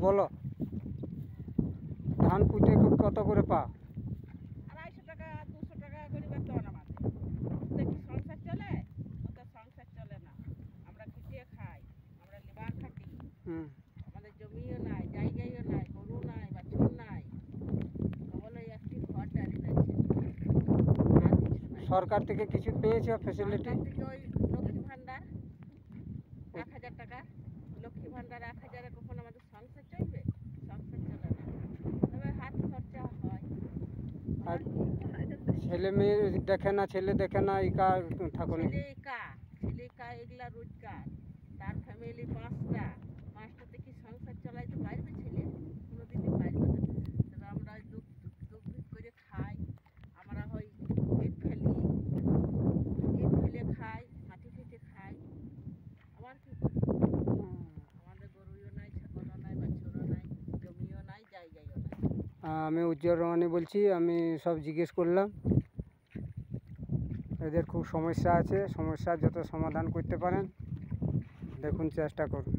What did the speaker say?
বলো, ধান পুঁতে কত করে পা? 250 টাকা 200 টাকা করে বেতন আমাদের। দেখি সংসার চলে, ওদের সংসার চলে না। আমরা খেটিয়ে খাই, আমরা লেবার খাটি। আমাদের জমিও নাই, জায়গায়ও নাই, গরু নাই, বাছুর নাই, কেবল ওই একটি ঘর দাঁড়িয়ে আছে। আর কিছু নাই। সরকার থেকে কিছু পেয়েছো ফ্যাসিলিটি? সরকার থেকে ওই লক্ষ্মী ভাণ্ডার 1000 টাকা, লক্ষ্মী ভাণ্ডার 1000-এ কখন আমাদের সংসার চলবে? সংসার চলে না, তবে হাত খরচা হয়। আর ছেলে মেয়ে দেখে না, ছেলে দেখে না, একা থাকো না? ছেলে একা এগুলা রোজগার, তার ফ্যামিলি 5টা কি সংসার চালাইতে পারবে ছেলে? কোনোদিনই পারবে না। তবে আমরা দুঃখ করে খাই। আমরা হয় ইট ফেলে খাই, মাটি ফেটে খাই। আবার কি করি? আমাদের গরুও নাই, ছাগলও নাই, বাছুরও নাই, জমিও নাই, জায়গায়ও নাই। আমি উজ্জ্বল রমানি বলছি। আমি সব জিজ্ঞেস করলাম, এদের খুব সমস্যা আছে, সমস্যার যত সমাধান করতে পারেন দেখুন, চেষ্টা করুন।